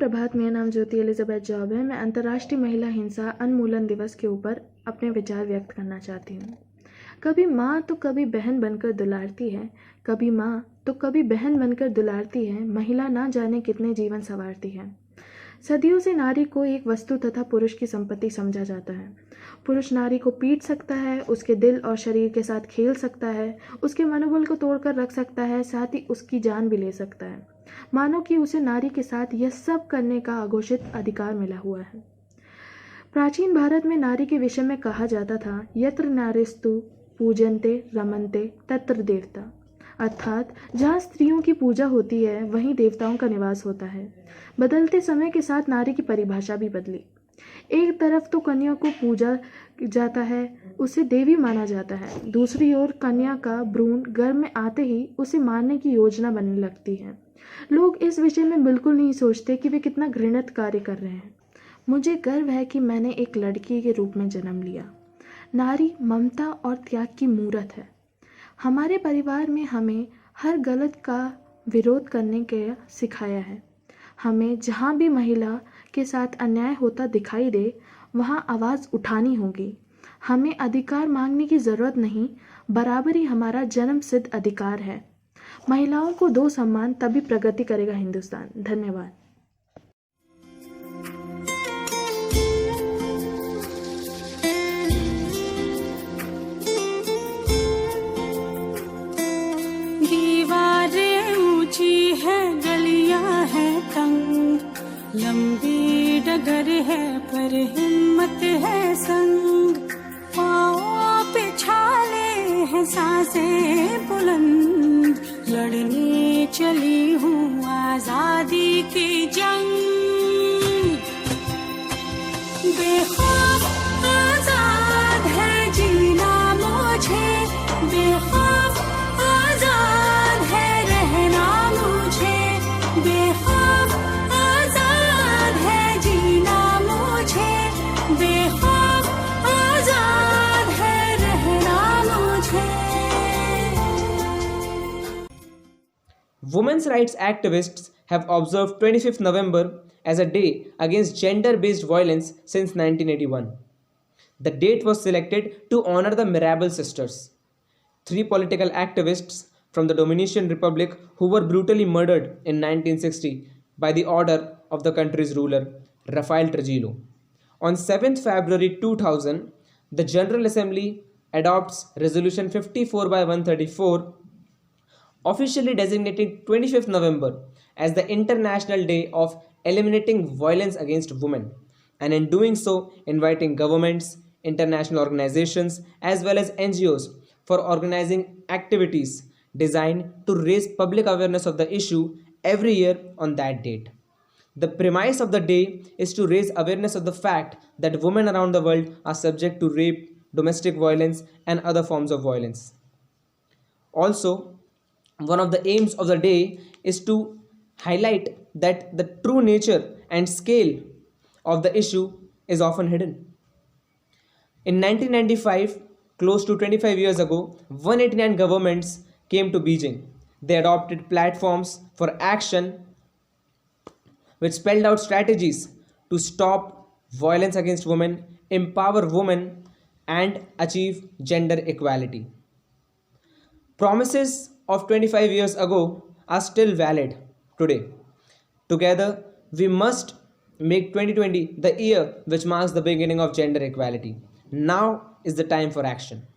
सुप्रभात। मेरा नाम ज्योति एलिजाबेथ जॉब है। मैं अंतर्राष्ट्रीय महिला हिंसा उन्मूलन दिवस के ऊपर अपने विचार व्यक्त करना चाहती हूँ। कभी माँ तो कभी बहन बनकर दुलारती है, कभी माँ तो कभी बहन बनकर दुलारती है। महिला ना जाने कितने जीवन संवारती है। सदियों से नारी को एक वस्तु तथा पुरुष की संपत्ति समझा जाता है। पुरुष नारी को पीट सकता है, उसके दिल और शरीर के साथ खेल सकता है, उसके मनोबल को तोड़कर रख सकता है, साथ ही उसकी जान भी ले सकता है। मानो कि उसे नारी के साथ यह सब करने का अघोषित अधिकार मिला हुआ है। प्राचीन भारत में नारी के विषय में कहा जाता था, यत्र नारीस्तु पूजन्ते रमन्ते तत्र देवता, अर्थात जहाँ स्त्रियों की पूजा होती है वहीं देवताओं का निवास होता है। बदलते समय के साथ नारी की परिभाषा भी बदली। एक तरफ तो कन्या को पूजा जाता है, उसे देवी माना जाता है। दूसरी ओर कन्या का भ्रूण गर्भ में आते ही उसे मारने की योजना बनने लगती है। लोग इस विषय में बिल्कुल नहीं सोचते कि वे कितना घृणित कार्य कर रहे हैं। मुझे गर्व है कि मैंने एक लड़की के रूप में जन्म लिया। नारी ममता और त्याग की मूरत है। हमारे परिवार में हमें हर गलत का विरोध करने के सिखाया है। हमें जहाँ भी महिला के साथ अन्याय होता दिखाई दे वहाँ आवाज़ उठानी होगी। हमें अधिकार मांगने की ज़रूरत नहीं, बराबरी हमारा जन्म सिद्ध अधिकार है। महिलाओं को दो सम्मान, तभी प्रगति करेगा हिंदुस्तान। धन्यवाद। दीवारें ऊंची है, गलियां हैं तंग, लंबी डगर है पर हिम्मत है संग। पाँव पे छाले हैं, सांसें बुलंद, लड़ने चली हूँ आजादी की जंग। बेखौफ आजाद है जीना मुझे, बेखौफ आजाद है रहना मुझे, बेखौफ आजाद है जीना मुझे, बेखौफ आजाद है रहना मुझे। Women's rights activists have observed 25th November as a day against gender-based violence since 1981. The date was selected to honor the Mirabal sisters, three political activists from the Dominican Republic who were brutally murdered in 1960 by the order of the country's ruler, Rafael Trujillo. On 7th February 2000, the General Assembly adopts Resolution 54/134, officially designating 25th November as the International Day of Eliminating Violence Against Women, and in doing so inviting governments, international organizations as well as NGOs for organizing activities designed to raise public awareness of the issue every year on that date. The premise of the day is to raise awareness of the fact that women around the world are subject to rape, domestic violence and other forms of violence. Also, one of the aims of the day is to highlight that the true nature and scale of the issue is often hidden. In 1995, close to 25 years ago, 189 governments came to Beijing. They adopted platforms for action which spelled out strategies to stop violence against women, empower women, and achieve gender equality. Promises of 25 years ago are still valid today. Together, we must make 2020 the year which marks the beginning of gender equality. Now is the time for action.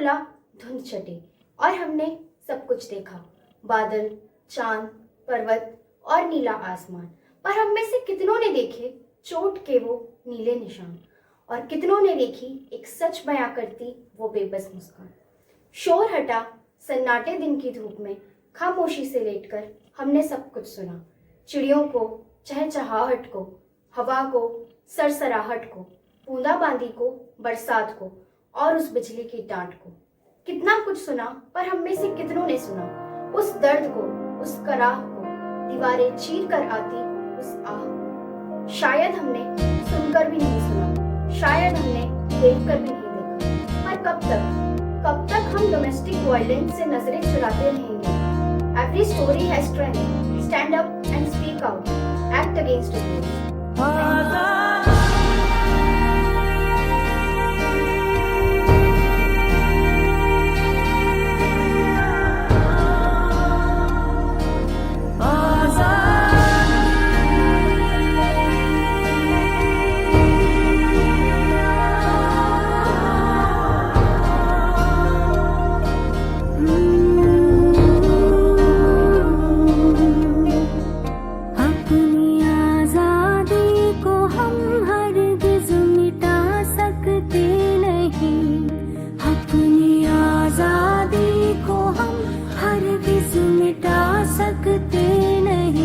बोला धुंध छटे और हमने सब कुछ देखा, बादल, चांद, पर्वत और नीला आसमान। पर हम में से कितनों ने देखे चोट के वो नीले निशान, और कितनों ने देखी एक सच बयां करती वो बेबस मुस्कान। शोर हटा, सन्नाटे दिन की धूप में खामोशी से लेटकर हमने सब कुछ सुना। चिड़ियों को, चहचहाहट को, हवा को, सरसराहट को, बूंदाबांदी को, बरसात को और उस बिजली की डांट को। कितना कुछ सुना, पर हम में से कितनों ने सुना उस दर्द को, उस कराह को, दीवारें चीर कर आती उस आह को। शायद हमने सुनकर भी नहीं सुना, शायद हमने देखकर भी नहीं देखा। पर कब तक हम डोमेस्टिक वायलेंस से नजरें चुराते रहेंगे? Every story has strength. Stand up and speak out. Act against abuse.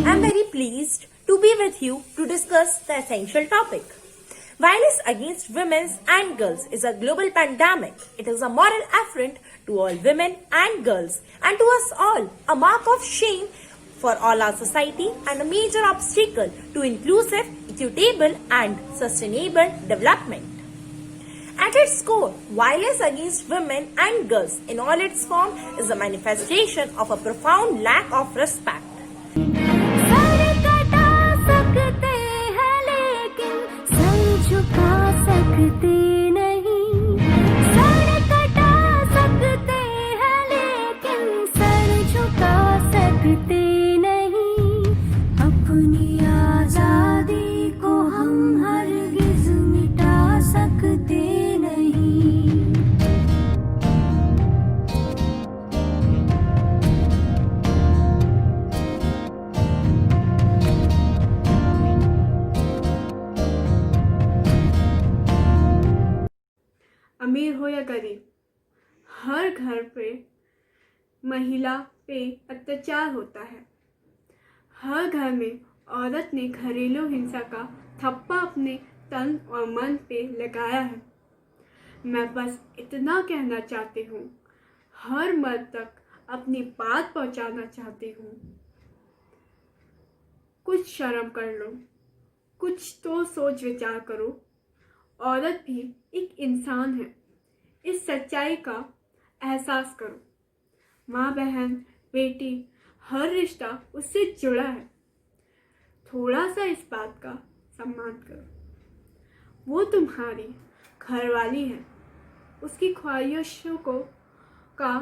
I'm very pleased to be with you to discuss the essential topic. Violence against women and girls is a global pandemic. It is a moral affront to all women and girls and to us all, a mark of shame for all our society and a major obstacle to inclusive, equitable and sustainable development. At its core, violence against women and girls in all its form is a manifestation of a profound lack of respect. Sir कटा सकते हैं लेकिन sir झुका सकते नहीं। Sir कटा सकते हैं लेकिन सर झुका सकते नहीं। अपनी आजादी को हम हरगिज मिटा सकते नहीं। अमीर हो या गरीब, हर घर पे महिला पे अत्याचार होता है। हर घर में औरत ने घरेलू हिंसा का थप्पा अपने तन और मन पे लगाया है। मैं बस इतना कहना चाहती हूँ, हर मर्द तक अपनी बात पहुँचाना चाहती हूँ। कुछ शर्म कर लो, कुछ तो सोच विचार करो। औरत भी एक इंसान है, इस सच्चाई का एहसास करो। माँ, बहन, बेटी, हर रिश्ता उससे जुड़ा है। थोड़ा सा इस बात का सम्मान करो। वो तुम्हारी घरवाली है, उसकी ख्वाहिशों का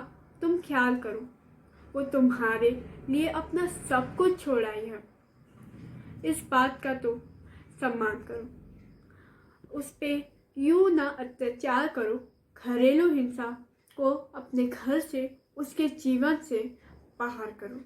तुम ख्याल करो। वो तुम्हारे लिए अपना सब कुछ छोड़ आई है, इस बात का तो सम्मान करो। उस पे यूं ना अत्याचार करो। घरेलू हिंसा को अपने घर से, उसके जीवन से बाहर करो।